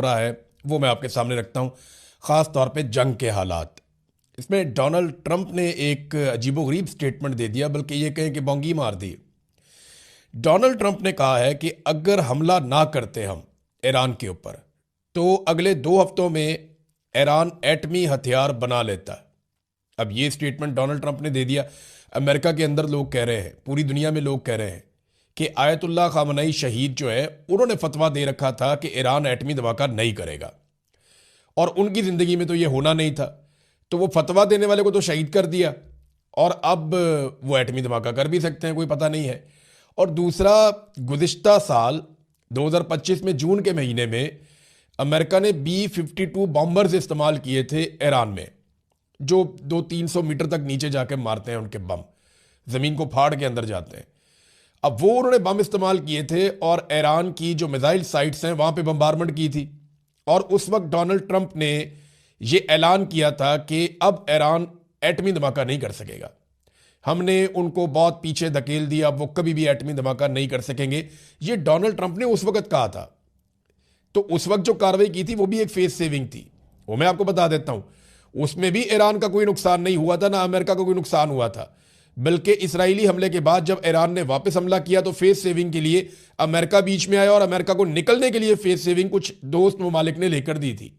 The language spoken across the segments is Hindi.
रहा है वो मैं आपके सामने रखता हूँ, ख़ास तौर पे जंग के हालात। इसमें डोनाल्ड ट्रंप ने एक अजीबोगरीब स्टेटमेंट दे दिया, बल्कि ये कहें कि बोंगी मार दी। डोनाल्ड ट्रंप ने कहा है कि अगर हमला ना करते हम ईरान के ऊपर, तो अगले 2 हफ्तों में ईरान एटमी हथियार बना लेता है। अब ये स्टेटमेंट डोनाल्ड ट्रंप ने दे दिया। अमेरिका के अंदर लोग कह रहे हैं, पूरी दुनिया में लोग कह रहे हैं कि आयतुल्लाह खामनई शहीद जो है, उन्होंने फतवा दे रखा था कि ईरान एटमी धमाका नहीं करेगा, और उनकी ज़िंदगी में तो ये होना नहीं था। तो वो फतवा देने वाले को तो शहीद कर दिया, और अब वो एटमी धमाका कर भी सकते हैं, कोई पता नहीं है। और दूसरा, गुज़िश्ता साल 2025 में जून के महीने में अमेरिका ने B-52 बॉम्बर्स इस्तेमाल किए थे ईरान में, जो 200-300 मीटर तक नीचे जाके मारते हैं उनके बम, ज़मीन को फाड़ के अंदर जाते हैं। अब वो उन्होंने बम इस्तेमाल किए थे और ईरान की जो मिसाइल साइट्स हैं वहाँ पे बम्बारमेंट की थी। और उस वक्त डोनाल्ड ट्रंप ने ये ऐलान किया था कि अब ईरान एटमी धमाका नहीं कर सकेगा, हमने उनको बहुत पीछे धकेल दिया, अब वो कभी भी एटमी धमाका नहीं कर सकेंगे। ये डोनाल्ड ट्रंप ने उस वक्त कहा था। तो उस वक्त जो कार्रवाई की थी वो भी एक फेस सेविंग थी, वो मैं आपको बता देता हूं। उसमें भी ईरान का कोई नुकसान नहीं हुआ था, ना अमेरिका का कोई नुकसान हुआ था, बल्कि इसराइली हमले के बाद जब ईरान ने वापस हमला किया तो फेस सेविंग के लिए अमेरिका बीच में आया, और अमेरिका को निकलने के लिए फेस सेविंग कुछ दोस्त ममालिक ने लेकर दी थी।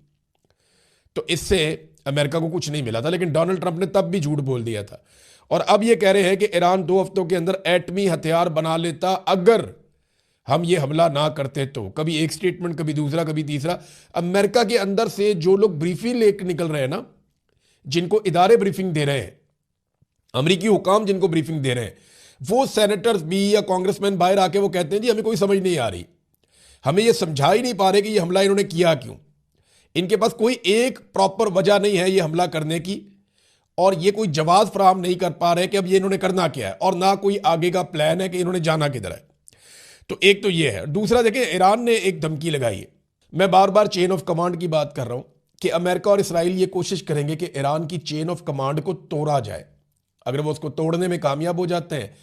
तो इससे अमेरिका को कुछ नहीं मिला था, लेकिन डोनाल्ड ट्रंप ने तब भी झूठ बोल दिया था। और अब ये कह रहे हैं कि ईरान 2 हफ्तों के अंदर एटमी हथियार बना लेता अगर हम ये हमला ना करते तो। कभी एक स्टेटमेंट, कभी दूसरा, कभी तीसरा। अमेरिका के अंदर से जो लोग ब्रीफिंग लेकर निकल रहे हैं ना, जिनको इदारे ब्रीफिंग दे रहे हैं, अमरीकी हुकाम जिनको ब्रीफिंग दे रहे हैं, वो सेनेटर्स भी या कांग्रेसमैन बाहर आके वो कहते हैं जी हमें कोई समझ नहीं आ रही, हमें ये समझा ही नहीं पा रहे कि ये हमला इन्होंने किया क्यों। इनके पास कोई एक प्रॉपर वजह नहीं है ये हमला करने की, और ये कोई जवाब फराहम नहीं कर पा रहे कि अब ये इन्होंने करना क्या है, और ना कोई आगे का प्लान है कि इन्होंने जाना किधर है। तो एक तो ये है। दूसरा, देखिए, ईरान ने एक धमकी लगाई है। मैं बार बार चेन ऑफ कमांड की बात कर रहा हूं कि अमेरिका और इसराइल ये कोशिश करेंगे कि ईरान की चेन ऑफ कमांड को तोड़ा जाए। अगर वो उसको तोड़ने में कामयाब हो जाते हैं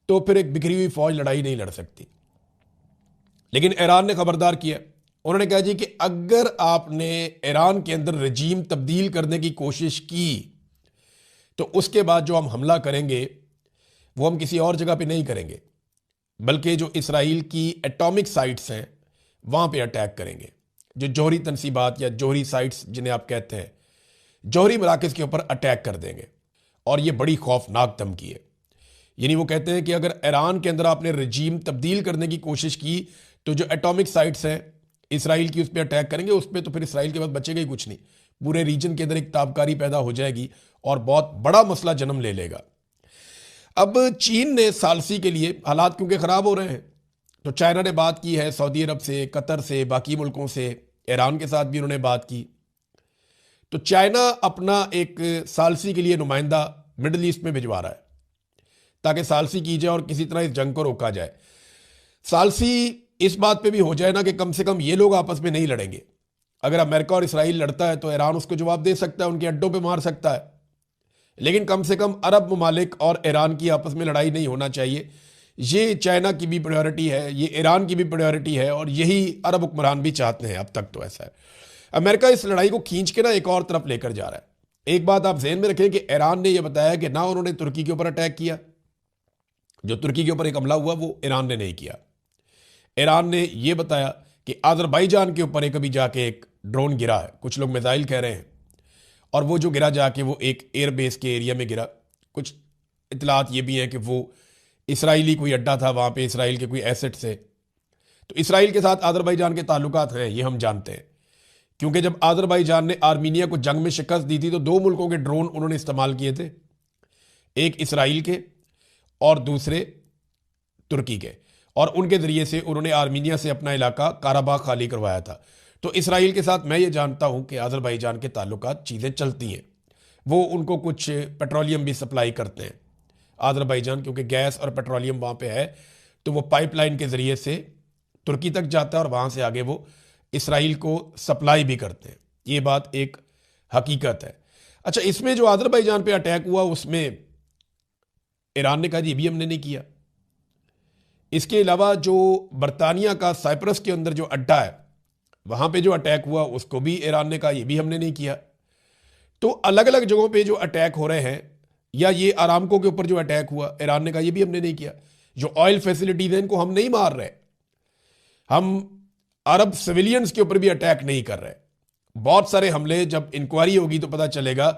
तो फिर एक बिखरी हुई फौज लड़ाई नहीं लड़ सकती। लेकिन ईरान ने खबरदार किया। उन्होंने कहा जी कि अगर आपने ईरान के अंदर रजीम तब्दील करने की कोशिश की तो उसके बाद जो हम हमला करेंगे वो हम किसी और जगह पे नहीं करेंगे, बल्कि जो इसराइल की एटॉमिक साइट्स हैं वहाँ पे अटैक करेंगे। जो जौहरी तनसीबात या जौहरी साइट्स जिन्हें आप कहते हैं, जौहरी मराकज़ के ऊपर अटैक कर देंगे। और ये बड़ी खौफनाक धमकी है। यानी वो कहते हैं कि अगर ईरान के अंदर आपने रजीम तब्दील करने की कोशिश की तो जो एटॉमिक साइट्स हैं इसराइल की, उस पर अटैक करेंगे। उस पर तो फिर इसराइल के बाद बचेगा ही कुछ नहीं। पूरे रीजन के अंदर एक ताबकारी पैदा हो जाएगी और बहुत बड़ा मसला जन्म ले लेगा। अब चीन ने सालसी के लिए, हालात क्योंकि ख़राब हो रहे हैं, तो चाइना ने बात की है सऊदी अरब से, कतर से, बाकी मुल्कों से, ईरान के साथ भी उन्होंने बात की। तो चाइना अपना एक सालसी के लिए नुमाइंदा मिडल ईस्ट में भिजवा रहा है ताकि सालसी की जाए और किसी तरह इस जंग को रोका जाए। सालसी इस बात पे भी हो जाए ना कि कम से कम ये लोग आपस में नहीं लड़ेंगे। अगर अमेरिका और इसराइल लड़ता है तो ईरान उसको जवाब दे सकता है, उनके अड्डों पे मार सकता है, लेकिन कम से कम अरब ममालिक और ईरान की आपस में लड़ाई नहीं होना चाहिए। ये चाइना की भी प्रायोरिटी है, ये ईरान की भी प्रायोरिटी है, और यही अरब हुक्मरान भी चाहते हैं। अब तक तो ऐसा है। अमेरिका इस लड़ाई को खींच के ना एक और तरफ लेकर जा रहा है। एक बात आप ज़हन में रखें कि ईरान ने यह बताया कि ना उन्होंने तुर्की के ऊपर अटैक किया, जो तुर्की के ऊपर एक हमला हुआ वो ईरान ने नहीं किया। ईरान ने यह बताया कि अजरबैजान के ऊपर एक अभी जाके एक ड्रोन गिरा है, कुछ लोग मिसाइल कह रहे हैं, और वो जो गिरा जाके वो एक एयरबेस के एरिया में गिरा। कुछ इतलात ये भी हैं कि वो इसराइली कोई अड्डा था, वहाँ पे इसराइल के कोई एसेट से। तो इसराइल के साथ अजरबैजान के ताल्लुकात हैं, ये हम जानते हैं, क्योंकि जब अजरबैजान ने आर्मीनिया को जंग में शिकस्त दी थी तो 2 मुल्कों के ड्रोन उन्होंने इस्तेमाल किए थे, एक इसराइल के और दूसरे तुर्की के, और उनके ज़रिए से उन्होंने आर्मीनिया से अपना इलाका काराबाग खाली करवाया था। तो इसराइल के साथ मैं ये जानता हूँ कि अजरबैजान के ताल्लुकात चीज़ें चलती हैं। वो उनको कुछ पेट्रोलियम भी सप्लाई करते हैं अजरबैजान, क्योंकि गैस और पेट्रोलियम वहाँ पे है, तो वो पाइपलाइन के ज़रिए से तुर्की तक जाता है और वहाँ से आगे वो इसराइल को सप्लाई भी करते हैं। ये बात एक हकीकत है। अच्छा, इसमें जो अजरबैजान पे अटैक हुआ उसमें ईरान ने कहा जी भी हमने नहीं किया। इसके अलावा जो बरतानिया का साइप्रस के अंदर जो अड्डा है वहाँ पे जो अटैक हुआ उसको भी ईरान ने कहा ये भी हमने नहीं किया। तो अलग अलग जगहों पे जो अटैक हो रहे हैं, या ये आरामको के ऊपर जो अटैक हुआ ईरान ने कहा ये भी हमने नहीं किया। जो ऑयल फैसिलिटीज हैं इनको हम नहीं मार रहे, हम अरब सिविलियंस के ऊपर भी अटैक नहीं कर रहे। बहुत सारे हमले, जब इंक्वायरी होगी तो पता चलेगा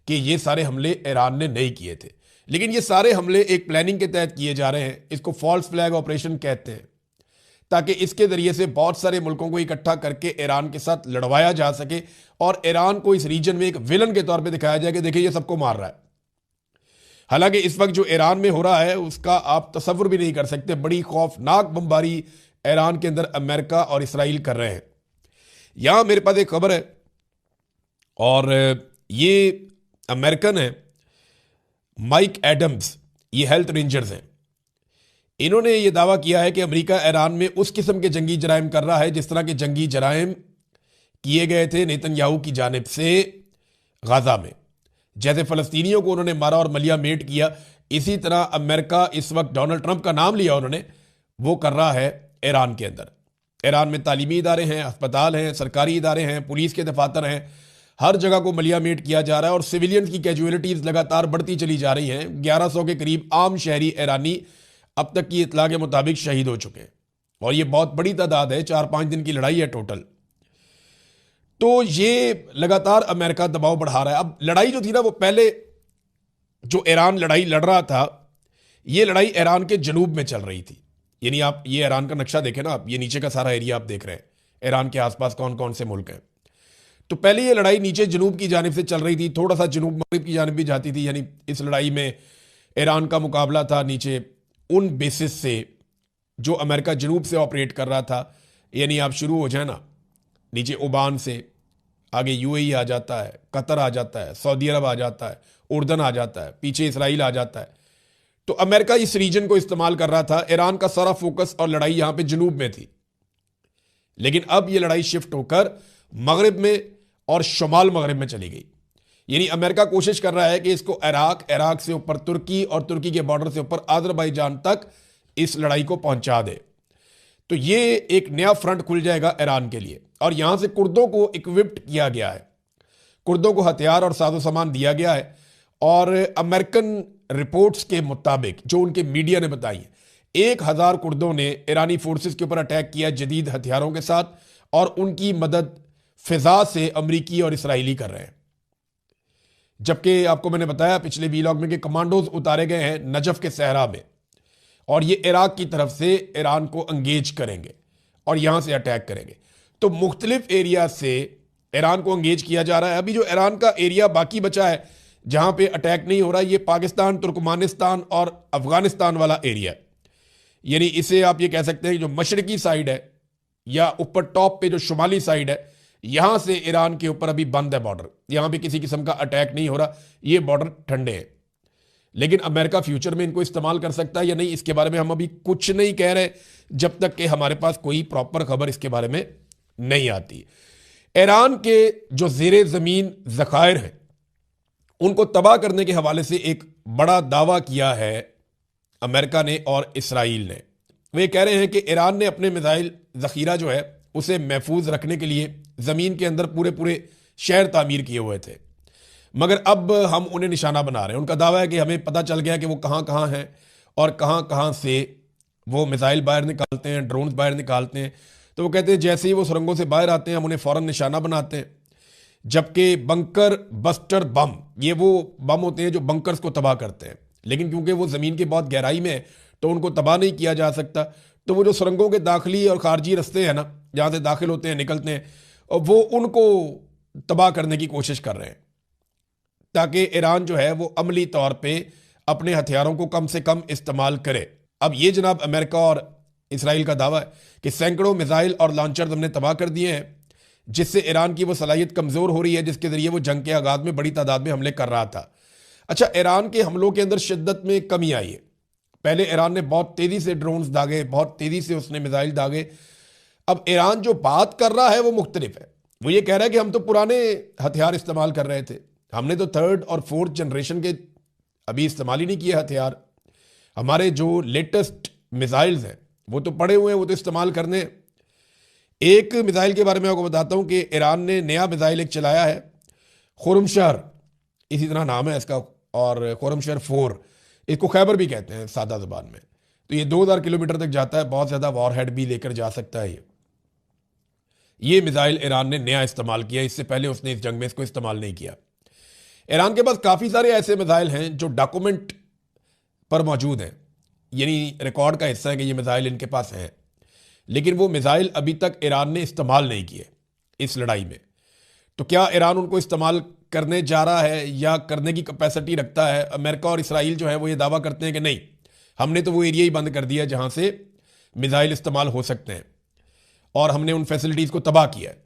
कि ये सारे हमले ईरान ने नहीं किए थे, लेकिन ये सारे हमले एक प्लानिंग के तहत किए जा रहे हैं। इसको फॉल्स फ्लैग ऑपरेशन कहते हैं, ताकि इसके जरिए से बहुत सारे मुल्कों को इकट्ठा करके ईरान के साथ लड़वाया जा सके और ईरान को इस रीजन में एक विलन के तौर पे दिखाया जाए कि देखिए ये सबको मार रहा है। हालांकि इस वक्त जो ईरान में हो रहा है उसका आप तसव्वुर भी नहीं कर सकते। बड़ी खौफनाक बमबारी ईरान के अंदर अमेरिका और इसराइल कर रहे हैं। यहां मेरे पास एक खबर है, और ये अमेरिकन है, माइक एडम्स, ये हेल्थ रेंजर्स हैं। इन्होंने ये दावा किया है कि अमेरिका ईरान में उस किस्म के जंगी जराइम कर रहा है जिस तरह के जंगी जराइम किए गए थे नेतन्याहू की जानिब से गाजा में। जैसे फ़लस्तीनियों को उन्होंने मारा और मलिया मेट किया, इसी तरह अमेरिका इस वक्त डोनाल्ड ट्रंप का नाम लिया उन्होंने, वो कर रहा है ईरान के अंदर। ईरान में तालीमी इदारे हैं, अस्पताल हैं, सरकारी इदारे हैं, पुलिस के दफातर हैं, हर जगह को मलिया मेट किया जा रहा है और सिविलियंस की कैजुअलिटीज़ लगातार बढ़ती चली जा रही हैं। 1100 के करीब आम शहरी ईरानी अब तक की इतला के मुताबिक शहीद हो चुके हैं, और ये बहुत बड़ी तादाद है। 4-5 दिन की लड़ाई है टोटल। तो ये लगातार अमेरिका दबाव बढ़ा रहा है। अब लड़ाई जो थी ना, वो पहले जो ईरान लड़ाई लड़ रहा था, ये लड़ाई ईरान के जनूब में चल रही थी। यानी आप ये ईरान का नक्शा देखें ना, आप ये नीचे का सारा एरिया आप देख रहे हैं, ईरान के आसपास कौन कौन से मुल्क हैं। तो पहले ये लड़ाई नीचे जनूब की जानिब से चल रही थी, थोड़ा सा जनूब मगरिब की जानिब भी जाती थी। यानी इस लड़ाई में ईरान का मुकाबला था नीचे उन बेसिस से जो अमेरिका जनूब से ऑपरेट कर रहा था। यानी आप शुरू हो जाए ना नीचे ओमान से, आगे यूएई आ जाता है, कतर आ जाता है, सऊदी अरब आ जाता है, उर्दन आ जाता है, पीछे इसराइल आ जाता है। तो अमेरिका इस रीजन को इस्तेमाल कर रहा था। ईरान का सारा फोकस और लड़ाई यहां पे जनूब में थी, लेकिन अब यह लड़ाई शिफ्ट होकर मगरिब में और शुमाल मगरिब में चली गई। यानी अमेरिका कोशिश कर रहा है कि इसको इराक से ऊपर तुर्की और तुर्की के बॉर्डर से ऊपर अजरबैजान तक इस लड़ाई को पहुंचा दे। तो ये एक नया फ्रंट खुल जाएगा ईरान के लिए। और यहां से कुर्दों को इक्विप्ड किया गया है, कुर्दों को हथियार और साजो सामान दिया गया है। और अमेरिकन रिपोर्ट्स के मुताबिक, जो उनके मीडिया ने बताई है, 1000 कुर्दों ने ईरानी फोर्सेस के ऊपर अटैक किया जदीद हथियारों के साथ, और उनकी मदद फिजा से अमरीकी और इसराइली कर रहे हैं। जबकि आपको मैंने बताया पिछले वीलॉग में कि कमांडोज उतारे गए हैं नजफ के सहरा में, और ये इराक की तरफ से ईरान को एंगेज करेंगे और यहां से अटैक करेंगे। तो मुख्तलिफ एरिया से ईरान को एंगेज किया जा रहा है। अभी जो ईरान का एरिया बाकी बचा है जहां पे अटैक नहीं हो रहा, ये पाकिस्तान, तुर्कमानिस्तान और अफगानिस्तान वाला एरिया। यानी इसे आप ये कह सकते हैं जो मशरकी साइड है या ऊपर टॉप पे जो शुमाली साइड है, यहां से ईरान के ऊपर अभी बंद है बॉर्डर, यहां पे किसी किस्म का अटैक नहीं हो रहा, ये बॉर्डर ठंडे हैं। लेकिन अमेरिका फ्यूचर में इनको इस्तेमाल कर सकता है या नहीं, इसके बारे में हम अभी कुछ नहीं कह रहे जब तक कि हमारे पास कोई प्रॉपर खबर इसके बारे में नहीं आती। ईरान के जो ज़ेरे ज़मीन ज़खायर हैं उनको तबाह करने के हवाले से एक बड़ा दावा किया है अमेरिका ने और इसराइल ने। वे कह रहे हैं कि ईरान ने अपने मिसाइल ज़ख़ीरा जो है उसे महफूज रखने के लिए ज़मीन के अंदर पूरे पूरे शहर तामीर किए हुए थे, मगर अब हम उन्हें निशाना बना रहे हैं। उनका दावा है कि हमें पता चल गया कि वो कहाँ कहाँ हैं और कहाँ कहाँ से वो मिसाइल बाहर निकालते हैं, ड्रोन्स बाहर निकालते हैं। तो वो कहते हैं जैसे ही वो सुरंगों से बाहर आते हैं हम उन्हें फ़ौरन निशाना बनाते हैं। जबकि बंकर बस्टर बम, ये वो बम होते हैं जो बंकर्स को तबाह करते हैं, लेकिन क्योंकि वो ज़मीन की बहुत गहराई में है तो उनको तबाह नहीं किया जा सकता। तो वो जो सुरंगों के दाखिली और खारजी रास्ते हैं ना, जहाँ से दाखिल होते हैं निकलते हैं, वो उनको तबाह करने की कोशिश कर रहे हैं, ताकि ईरान जो है वो अमली तौर पे अपने हथियारों को कम से कम इस्तेमाल करे। अब ये जनाब अमेरिका और इसराइल का दावा है कि सैकड़ों मिसाइल और लॉन्चर हमने तबाह कर दिए हैं, जिससे ईरान की वो सलाहियत कमज़ोर हो रही है जिसके ज़रिए वो जंग के आगाज़ में बड़ी तादाद में हमले कर रहा था। अच्छा, ईरान के हमलों के अंदर शिद्दत में कमी आई है। पहले ईरान ने बहुत तेज़ी से ड्रोन्स दागे, बहुत तेज़ी से उसने मिसाइल दागे। अब ईरान जो बात कर रहा है वो मुख्तलिफ है। वो ये कह रहा है कि हम तो पुराने हथियार इस्तेमाल कर रहे थे, हमने तो 3rd और 4th जनरेशन के अभी इस्तेमाल ही नहीं किए हथियार। हमारे जो लेटेस्ट मिसाइल्स हैं वो तो पड़े हुए हैं, वो तो इस्तेमाल करने हैं। एक मिसाइल के बारे में आपको बताता हूं कि ईरान ने नया मिसाइल एक चलाया है, खुरमशर, इसी तरह नाम है इसका, और खुरमशर 4, इसको खैबर भी कहते हैं सादा ज़बान में। तो ये 2000 किलोमीटर तक जाता है, बहुत ज़्यादा वॉरहेड भी लेकर जा सकता है ये मिसाइल ईरान ने नया इस्तेमाल किया, इससे पहले उसने इस जंग में इसको इस्तेमाल नहीं किया। ईरान के पास काफ़ी सारे ऐसे मिसाइल हैं जो डॉक्यूमेंट पर मौजूद हैं, यानी रिकॉर्ड का हिस्सा है कि ये मिसाइल इनके पास हैं, लेकिन वो मिसाइल अभी तक ईरान ने इस्तेमाल नहीं किए इस लड़ाई में। तो क्या ईरान उनको इस्तेमाल करने जा रहा है या करने की कैपेसिटी रखता है? अमेरिका और इसराइल जो है वो ये दावा करते हैं कि नहीं, हमने तो वो एरिया ही बंद कर दिया जहां से मिसाइल इस्तेमाल हो सकते हैं और हमने उन फैसिलिटीज़ को तबाह किया है।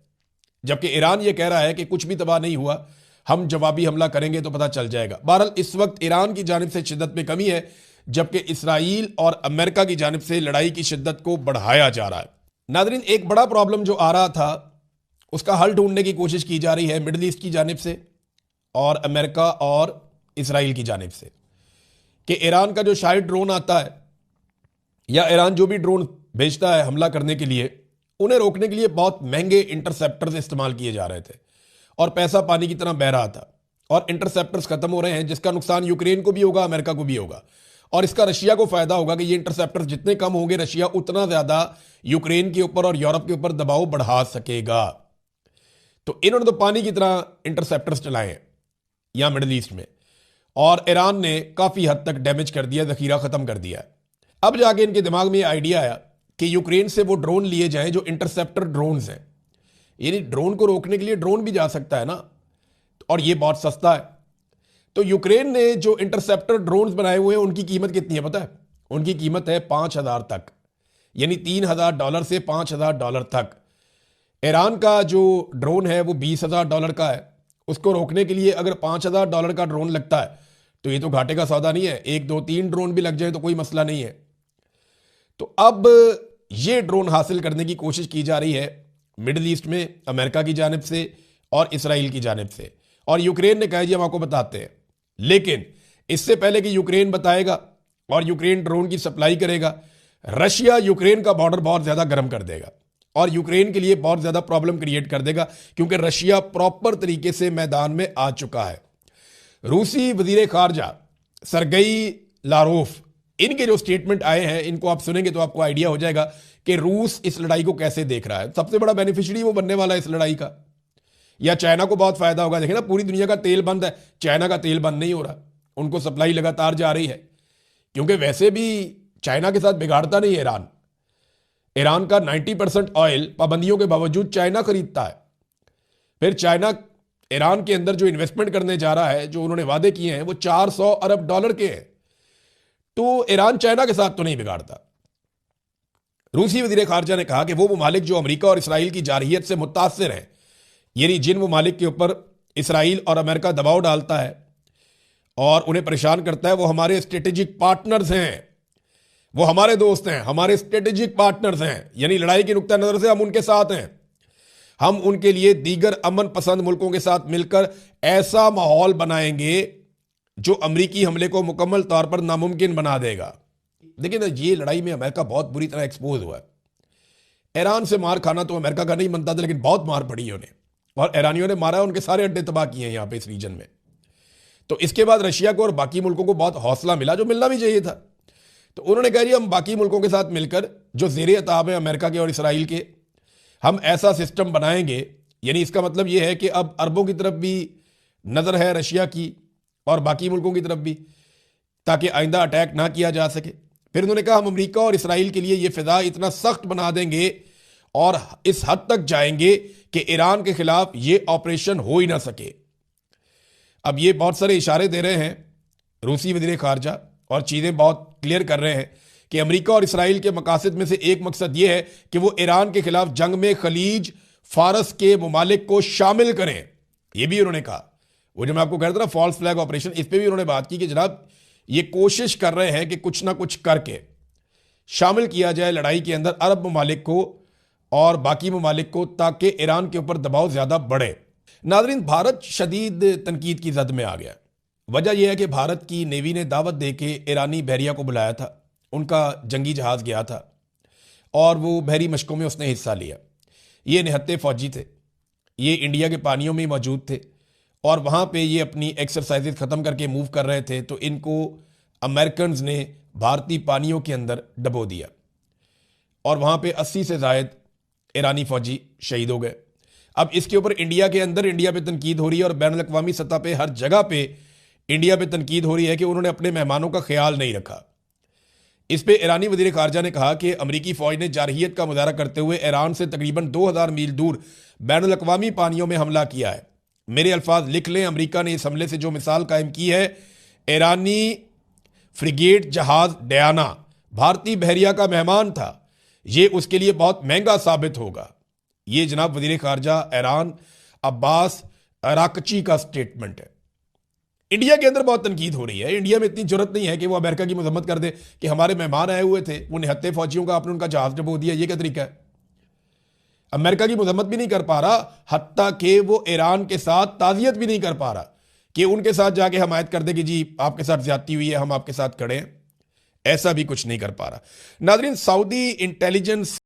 जबकि ईरान ये कह रहा है कि कुछ भी तबाह नहीं हुआ, हम जवाबी हमला करेंगे तो पता चल जाएगा। बहरहाल इस वक्त ईरान की जानिब से शिद्दत में कमी है, जबकि इसराइल और अमेरिका की जानिब से लड़ाई की शिद्दत को बढ़ाया जा रहा है। नादरीन, एक बड़ा प्रॉब्लम जो आ रहा था उसका हल ढूंढने की कोशिश की जा रही है मिडल ईस्ट की जानिब से और अमेरिका और इसराइल की जानिब से, कि ईरान का जो शायद ड्रोन आता है या ईरान जो भी ड्रोन भेजता है हमला करने के लिए, उन्हें रोकने के लिए बहुत महंगे इंटरसेप्टर्स इस्तेमाल किए जा रहे थे और पैसा पानी की तरह बह रहा था, और इंटरसेप्टर्स खत्म हो रहे हैं, जिसका नुकसान यूक्रेन को भी होगा, अमेरिका को भी होगा, और इसका रशिया को फायदा होगा कि ये इंटरसेप्टर्स जितने कम होंगे, रशिया उतना ज्यादा यूक्रेन के ऊपर और यूरोप के ऊपर दबाव बढ़ा सकेगा। तो इन्होंने तो पानी की तरह इंटरसेप्टर्स चलाए हैं यहां मिडल ईस्ट में, और ईरान ने काफी हद तक डैमेज कर दिया, जखीरा खत्म कर दिया। अब जाके इनके दिमाग में ये आइडिया आया कि यूक्रेन से वो ड्रोन लिए जाएं जो इंटरसेप्टर ड्रोन्स हैं, यानी ड्रोन को रोकने के लिए ड्रोन भी जा सकता है ना, और ये बहुत सस्ता है। तो यूक्रेन ने जो इंटरसेप्टर ड्रोन्स बनाए हुए हैं उनकी कीमत कितनी है पता है? उनकी कीमत है 5000 तक, यानी $3000 से $5000 तक। ईरान का जो ड्रोन है वो $20000 का है। उसको रोकने के लिए अगर $5000 का ड्रोन लगता है तो ये तो घाटे का सौदा नहीं है, 1 2 3 ड्रोन भी लग जाए तो कोई मसला नहीं है। तो अब ये ड्रोन हासिल करने की कोशिश की जा रही है मिडिल ईस्ट में, अमेरिका की जानिब से और इसराइल की जानिब से, और यूक्रेन ने कहा जी हम आपको बताते हैं। लेकिन इससे पहले कि यूक्रेन बताएगा और यूक्रेन ड्रोन की सप्लाई करेगा, रशिया यूक्रेन का बॉर्डर बहुत ज्यादा गर्म कर देगा और यूक्रेन के लिए बहुत ज्यादा प्रॉब्लम क्रिएट कर देगा, क्योंकि रशिया प्रॉपर तरीके से मैदान में आ चुका है। रूसी वजीर खारजा सरगई लारोफ, इनके जो स्टेटमेंट आए हैं इनको आप सुनेंगे तो आपको आइडिया हो जाएगा कि रूस इस लड़ाई को कैसे देख रहा है। सबसे बड़ा बेनिफिशियरी वो बनने वाला है इस लड़ाई का, या चाइना को बहुत फायदा होगा। देखिए ना, पूरी दुनिया का तेल बंद है, चाइना का तेल बंद नहीं हो रहा, उनको सप्लाई लगातार जा रही है, क्योंकि वैसे भी चाइना के साथ बिगाड़ता नहीं है ईरान। ईरान का 90% ऑयल पाबंदियों के बावजूद चाइना खरीदता है। फिर चाइना ईरान के अंदर जो इन्वेस्टमेंट करने जा रहा है, जो उन्होंने वादे किए हैं, वो $400 अरब के हैं। तो ईरान चाइना के साथ तो नहीं बिगाड़ता। रूसी वजीर खारजा ने कहा कि वो ममालिक जो अमेरिका और इसराइल की जारहियत से मुतासिर हैं, यानी जिन ममालिक के ऊपर इसराइल और अमेरिका दबाव डालता है और उन्हें परेशान करता है, वो हमारे स्ट्रेटेजिक पार्टनर्स हैं, वो हमारे दोस्त हैं, हमारे स्ट्रेटेजिक पार्टनर्स हैं, यानी लड़ाई की नुक्ता नजर से हम उनके साथ हैं। हम उनके लिए दीगर अमन पसंद मुल्कों के साथ मिलकर ऐसा माहौल बनाएंगे जो अमरीकी हमले को मुकम्मल तौर पर नामुमकिन बना देगा। देखिए ना, ये लड़ाई में अमेरिका बहुत बुरी तरह एक्सपोज हुआ है। ईरान से मार खाना तो अमेरिका का नहीं बनता था, लेकिन बहुत मार पड़ी है उन्हें, और ईरानियों ने मारा, उनके सारे अड्डे तबाह किए हैं यहाँ पे इस रीजन में। तो इसके बाद रशिया को और बाकी मुल्कों को बहुत हौसला मिला, जो मिलना भी चाहिए था। तो उन्होंने कहा जी हम बाकी मुल्कों के साथ मिलकर, जो ज़ेरे अताब है अमेरिका के और इसराइल के, हम ऐसा सिस्टम बनाएंगे, यानी इसका मतलब यह है कि अब अरबों की तरफ भी नज़र है रशिया की और बाकी मुल्कों की तरफ भी, ताकि आइंदा अटैक ना किया जा सके। फिर उन्होंने कहा हम अमेरिका और इसराइल के लिए ये फिजा इतना सख्त बना देंगे और इस हद तक जाएंगे कि ईरान के खिलाफ ये ऑपरेशन हो ही ना सके। अब ये बहुत सारे इशारे दे रहे हैं रूसी वज़ीर खारजा, और चीज़ें बहुत क्लियर कर रहे हैं कि अमेरिका और इसराइल के मकासद में से एक मकसद ये है कि वो ईरान के खिलाफ जंग में खलीज फारस के ममालिक को शामिल करें। ये भी उन्होंने कहा, वो जो मैं आपको कह रहा था ना फॉल्स फ्लैग ऑपरेशन, इस पर भी उन्होंने बात की कि जनाब ये कोशिश कर रहे हैं कि कुछ ना कुछ करके शामिल किया जाए लड़ाई के अंदर अरब ममालिक को और बाकी ममालिक को, ताकि ईरान के ऊपर दबाव ज़्यादा बढ़े। नाज़रीन, भारत शदीद तनकीद की जद में आ गया। वजह यह है कि भारत की नेवी ने दावत दे के ईरानी बहरिया को बुलाया था, उनका जंगी जहाज़ गया था और वो बहरी मशकों में उसने हिस्सा लिया। ये निहत्थे फौजी थे, ये इंडिया के पानियों में ही मौजूद थे और वहाँ पे ये अपनी एक्सरसाइजेज ख़त्म करके मूव कर रहे थे, तो इनको अमेरिकन्स ने भारतीय पानियों के अंदर डबो दिया और वहाँ पे 80 से ज़ायद ईरानी फौजी शहीद हो गए। अब इसके ऊपर इंडिया के अंदर इंडिया पे तनकीद हो रही है और बैनुल अक़वामी सतह पे हर जगह पे इंडिया पे तनकीद हो रही है कि उन्होंने अपने मेहमानों का ख्याल नहीं रखा। इस पे ईरानी वज़ीर ख़ारजा ने कहा कि अमरीकी फ़ौज ने जारहियत का मुज़ाहरा करते हुए ईरान से तकरीबन 2000 मील दूर बैनुल अक़वामी पानियों में हमला किया है। मेरे अल्फाज लिख लें, अमरीका ने इस हमले से जो मिसाल कायम की है, ईरानी फ्रिगेट जहाज़ डयाना भारतीय बहरिया का मेहमान था, ये उसके लिए बहुत महंगा साबित होगा। ये जनाब वज़ीर ख़ारजा ईरान अब्बास अराकची का स्टेटमेंट है। इंडिया के अंदर बहुत तनकीद हो रही है, इंडिया में इतनी जरूरत नहीं है कि वो अमेरिका की मजम्मत कर दे कि हमारे मेहमान आए हुए थे, वो निहत्थे फौजियों का आपने उनका जहाज डबो दिया, ये क्या तरीका है। अमेरिका की मजम्मत भी नहीं कर पा रहा, हत्ता कि वो ईरान के साथ ताज़ियत भी नहीं कर पा रहा कि उनके साथ जाके हमायत कर दे कि जी आपके साथ ज्यादती हुई है, हम आपके साथ खड़े हैं। ऐसा भी कुछ नहीं कर पा रहा। नाज़रीन, सऊदी इंटेलिजेंस